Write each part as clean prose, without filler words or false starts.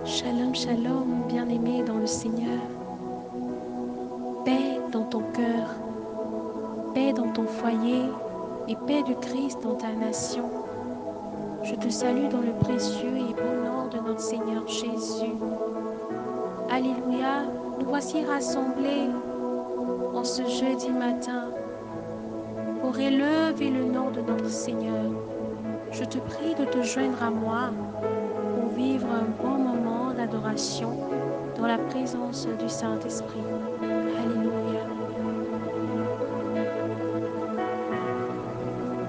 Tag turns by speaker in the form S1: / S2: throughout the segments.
S1: Shalom, shalom, bien-aimé dans le Seigneur. Paix dans ton cœur, paix dans ton foyer et paix du Christ dans ta nation. Je te salue dans le précieux et beau nom de notre Seigneur Jésus. Alléluia, nous voici rassemblés en ce jeudi matin pour élever le nom de notre Seigneur. Je te prie de te joindre à moi pour vivre un bon moment d'adoration dans la présence du Saint-Esprit. Alléluia.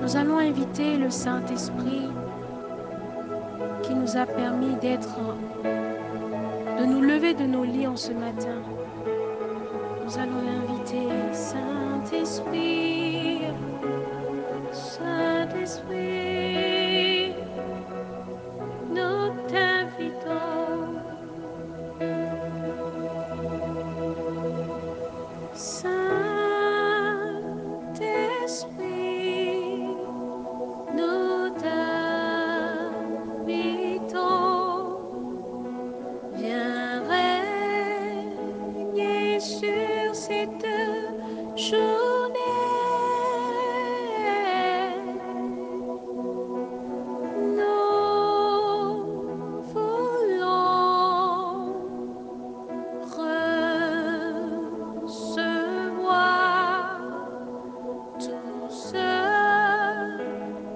S1: Nous allons inviter le Saint-Esprit qui nous a permis de nous lever de nos lits en ce matin. Nous allons l'inviter, Saint-Esprit, Saint-Esprit, nous t'invitons. Saint-Esprit, nous t'invitons. Viens régner sur cette journée. Nous voulons recevoir tout ce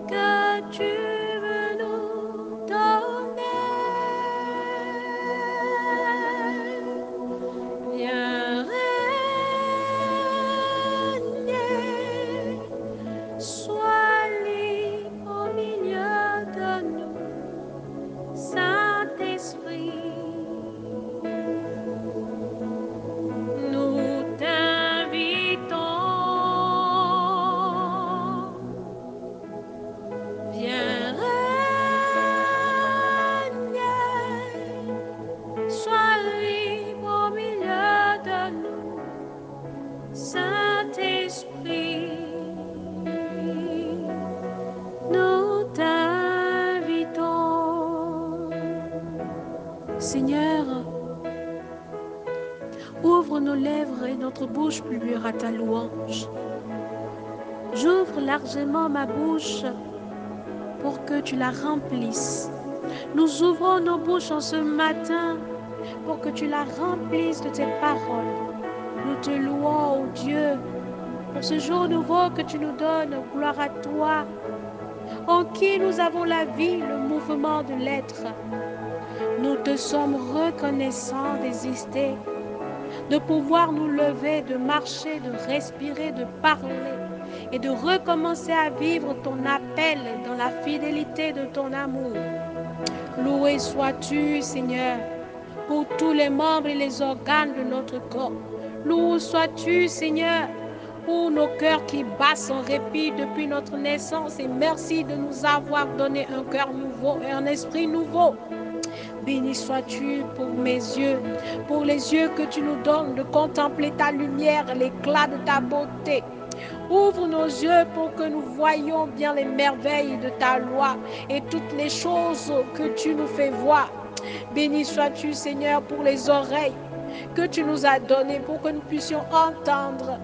S1: que tu veux nous donner. Viens régner, sois libre au milieu de nous, Saint-Esprit. Nous t'invitons. Viens régner, sois libre au milieu de nous, Saint-Esprit. Nous t'invitons. Seigneur, ouvre nos lèvres et notre bouche publiera ta louange. J'ouvre largement ma bouche pour que tu la remplisses. Nous ouvrons nos bouches en ce matin pour que tu la remplisses de tes paroles. Nous te louons, ô Dieu, pour ce jour nouveau que tu nous donnes. Gloire à toi, en qui nous avons la vie, le mouvement de l'être. Nous te sommes reconnaissants d'exister, de pouvoir nous lever, de marcher, de respirer, de parler et de recommencer à vivre ton appel dans la fidélité de ton amour. Loué sois-tu, Seigneur, pour tous les membres et les organes de notre corps. Loué sois-tu, Seigneur, pour nos cœurs qui battent sans répit depuis notre naissance. Et merci de nous avoir donné un cœur nouveau et un esprit nouveau. Béni sois-tu pour mes yeux, pour les yeux que tu nous donnes de contempler ta lumière, l'éclat de ta beauté. Ouvre nos yeux pour que nous voyions bien les merveilles de ta loi et toutes les choses que tu nous fais voir. Béni sois-tu, Seigneur, pour les oreilles que tu nous as données, pour que nous puissions entendre,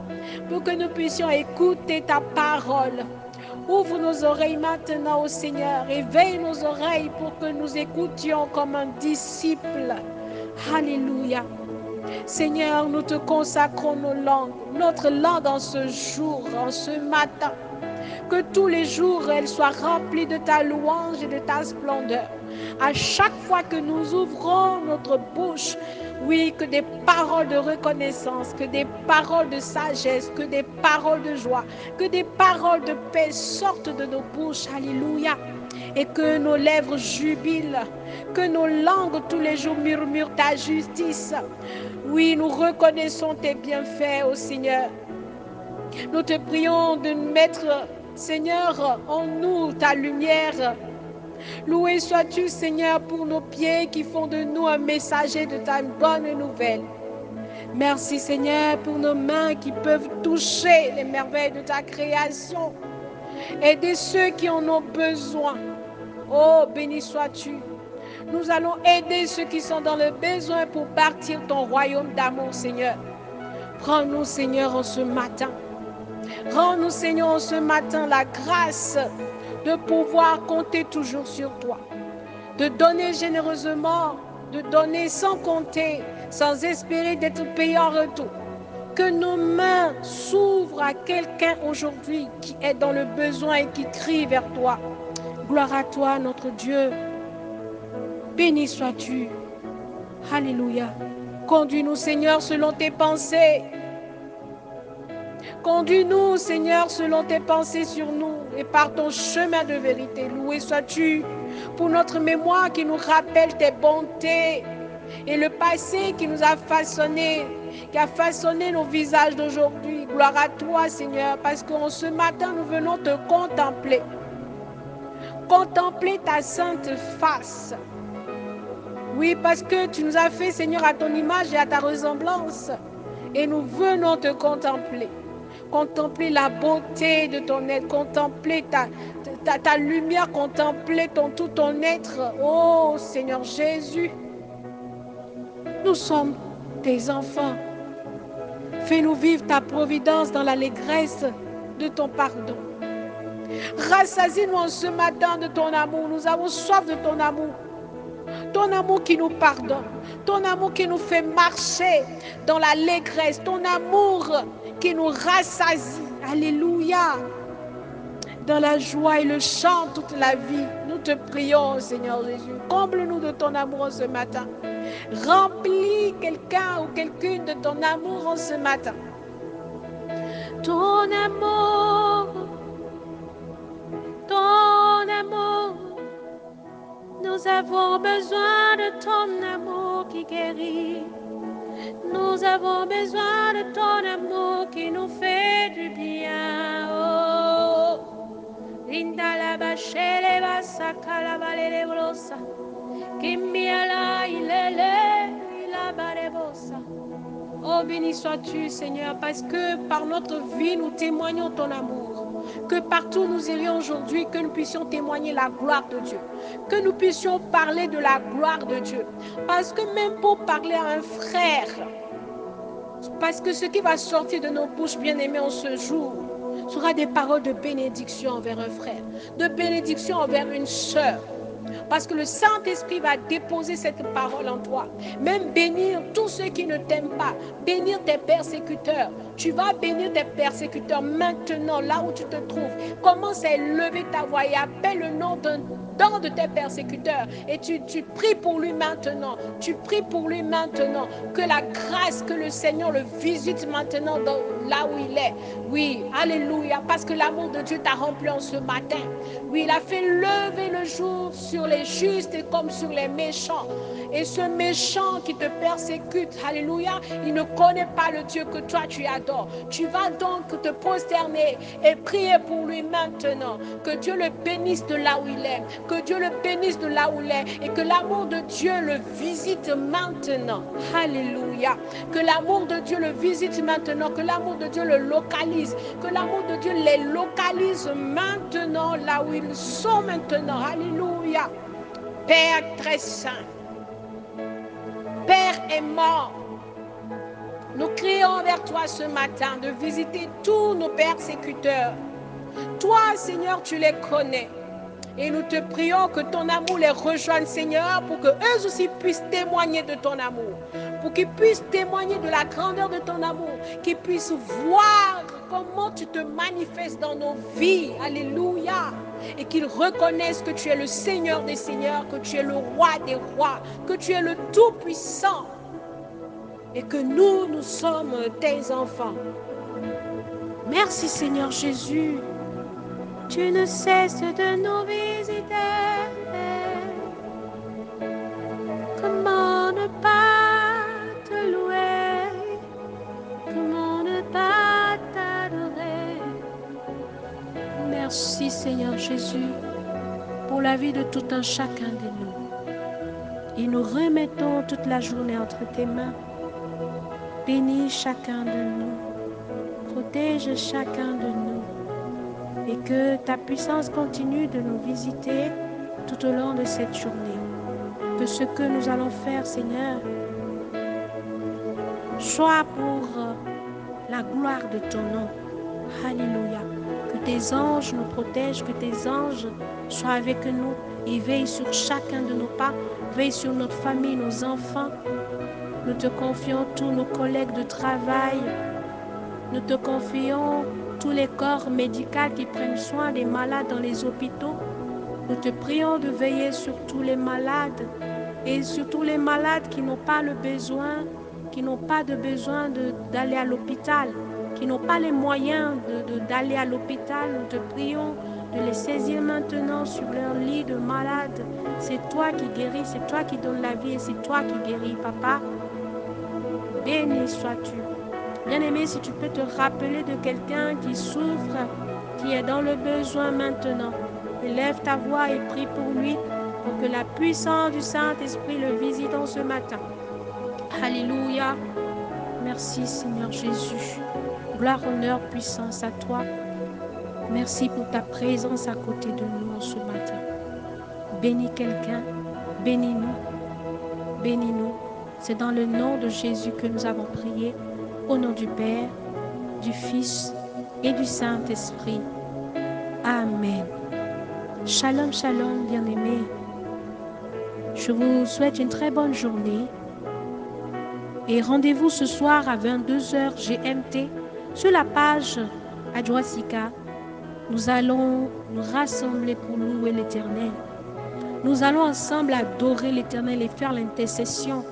S1: pour que nous puissions écouter ta parole. Ouvre nos oreilles maintenant, ô Seigneur, éveille nos oreilles pour que nous écoutions comme un disciple. Alléluia. Seigneur, nous te consacrons notre langue en ce jour, en ce matin. Que tous les jours, elle soit remplie de ta louange et de ta splendeur. À chaque fois que nous ouvrons notre bouche, oui, que des paroles de reconnaissance, que des paroles de sagesse, que des paroles de joie, que des paroles de paix sortent de nos bouches. Alléluia. Et que nos lèvres jubilent, que nos langues tous les jours murmurent ta justice. Oui, nous reconnaissons tes bienfaits, ô Seigneur. Nous te prions de mettre, Seigneur, en nous ta lumière. Loué sois-tu, Seigneur, pour nos pieds qui font de nous un messager de ta bonne nouvelle. Merci, Seigneur, pour nos mains qui peuvent toucher les merveilles de ta création. Aider ceux qui en ont besoin. Oh, béni sois-tu. Nous allons aider ceux qui sont dans le besoin pour bâtir ton royaume d'amour, Seigneur. Prends-nous, Seigneur, en ce matin. Rends-nous, Seigneur, en ce matin la grâce de pouvoir compter toujours sur toi. De donner généreusement, de donner sans compter, sans espérer d'être payé en retour. Que nos mains s'ouvrent à quelqu'un aujourd'hui qui est dans le besoin et qui crie vers toi. Gloire à toi, notre Dieu. Béni sois-tu. Alléluia. Conduis-nous, Seigneur, selon tes pensées. Conduis-nous, Seigneur, selon tes pensées sur nous et par ton chemin de vérité. Loué sois-tu pour notre mémoire qui nous rappelle tes bontés et le passé qui nous a façonné, qui a façonné nos visages d'aujourd'hui. Gloire à toi, Seigneur, parce qu'en ce matin, nous venons te contempler. Contempler ta sainte face. Oui, parce que tu nous as fait, Seigneur, à ton image et à ta ressemblance. Et nous venons te contempler. Contempler la beauté de ton être, contempler ta lumière, contempler tout ton être. Oh Seigneur Jésus, nous sommes tes enfants. Fais-nous vivre ta providence dans l'allégresse de ton pardon. Rassasie-nous en ce matin de ton amour. Nous avons soif de ton amour. Ton amour qui nous pardonne, ton amour qui nous fait marcher dans l'allégresse, ton amour qui nous rassasie, alléluia, dans la joie et le chant toute la vie. Nous te prions, Seigneur Jésus, comble-nous de ton amour en ce matin. Remplis quelqu'un ou quelqu'une de ton amour en ce matin. Ton amour, ton amour. Nous avons besoin de ton amour qui guérit. Nous avons besoin de ton amour qui nous fait du bien. Oh, Linda la bachele basaka la balele brosa. Kimbiala ilele ila barebosa. Oh, béni sois-tu, Seigneur, parce que par notre vie, nous témoignons ton amour. Que partout où nous irions aujourd'hui, que nous puissions témoigner la gloire de Dieu. Que nous puissions parler de la gloire de Dieu. Parce que même pour parler à un frère, parce que ce qui va sortir de nos bouches, bien-aimés, en ce jour, sera des paroles de bénédiction envers un frère, de bénédiction envers une sœur. Parce que le Saint-Esprit va déposer cette parole en toi. Même bénir tous ceux qui ne t'aiment pas. Bénir tes persécuteurs. Tu vas bénir tes persécuteurs maintenant, là où tu te trouves. Commence à élever ta voix et appelle le nom d'un de tes persécuteurs. Et tu pries pour lui maintenant. Tu pries pour lui maintenant. Que la grâce, que le Seigneur le visite maintenant là où il est. Oui, alléluia. Parce que l'amour de Dieu t'a rempli en ce matin. Oui, il a fait lever le jour sur les justes et comme sur les méchants. Et ce méchant qui te persécute, alléluia, il ne connaît pas le Dieu que toi tu adores. Tu vas donc te prosterner et prier pour lui maintenant. Que Dieu le bénisse de là où il est. Que Dieu le bénisse de là où il est. Et que l'amour de Dieu le visite maintenant. Alléluia. Que l'amour de Dieu le visite maintenant. Que l'amour de Dieu le localise. Que l'amour de Dieu les localise maintenant là où ils sont maintenant. Alléluia. Père très saint, Père aimant, nous crions vers toi ce matin de visiter tous nos persécuteurs. Toi, Seigneur, tu les connais. Et nous te prions que ton amour les rejoigne, Seigneur, pour qu'eux aussi puissent témoigner de ton amour. Pour qu'ils puissent témoigner de la grandeur de ton amour. Qu'ils puissent voir comment tu te manifestes dans nos vies. Alléluia. Et qu'ils reconnaissent que tu es le Seigneur des Seigneurs, que tu es le Roi des Rois, que tu es le Tout-Puissant. Et que nous sommes tes enfants. Merci, Seigneur Jésus. Tu ne cesses de nous visiter. Comment ne pas te louer? Comment ne pas t'adorer? Merci Seigneur Jésus pour la vie de tout un chacun de nous. Et nous remettons toute la journée entre tes mains. Bénis chacun de nous. Protège chacun de nous. Et que ta puissance continue de nous visiter tout au long de cette journée. que ce que nous allons faire, Seigneur, soit pour la gloire de ton nom. Alléluia. Que tes anges nous protègent, que tes anges soient avec nous et veillent sur chacun de nos pas, veillent sur notre famille, nos enfants. Nous te confions tous nos collègues de travail. Nous te confions tous les corps médicaux qui prennent soin des malades dans les hôpitaux. Nous te prions de veiller sur tous les malades et sur tous les malades qui n'ont pas le besoin, qui n'ont pas de besoin d'aller à l'hôpital, qui n'ont pas les moyens d'aller à l'hôpital. Nous te prions de les saisir maintenant sur leur lit de malade. C'est toi qui guéris, c'est toi qui donnes la vie et c'est toi qui guéris, Papa. Béni sois-tu. Bien-aimé, si tu peux te rappeler de quelqu'un qui souffre, qui est dans le besoin maintenant, élève ta voix et prie pour lui, pour que la puissance du Saint-Esprit le visite en ce matin. Alléluia. Merci Seigneur Jésus. Gloire, honneur, puissance à toi. Merci pour ta présence à côté de nous en ce matin. Bénis quelqu'un, bénis-nous, bénis-nous. C'est dans le nom de Jésus que nous avons prié. Au nom du Père, du Fils et du Saint-Esprit. Amen. Shalom, shalom, bien-aimés. Je vous souhaite une très bonne journée. Et rendez-vous ce soir à 22h GMT sur la page Adjoasika. Nous allons nous rassembler pour louer l'Éternel. Nous allons ensemble adorer l'Éternel et faire l'intercession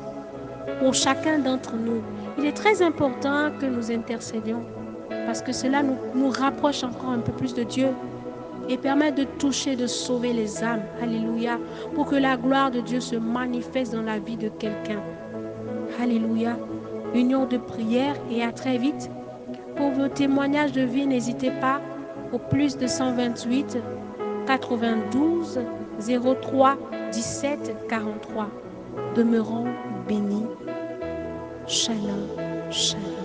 S1: pour chacun d'entre nous. Il est très important que nous intercédions parce que cela nous rapproche encore un peu plus de Dieu et permet de toucher, de sauver les âmes. Alléluia. Pour que la gloire de Dieu se manifeste dans la vie de quelqu'un. Alléluia. Union de prière et à très vite. Pour vos témoignages de vie, n'hésitez pas au plus de 128 92 03 17 43. Demeurons bénis. Shalom, shalom.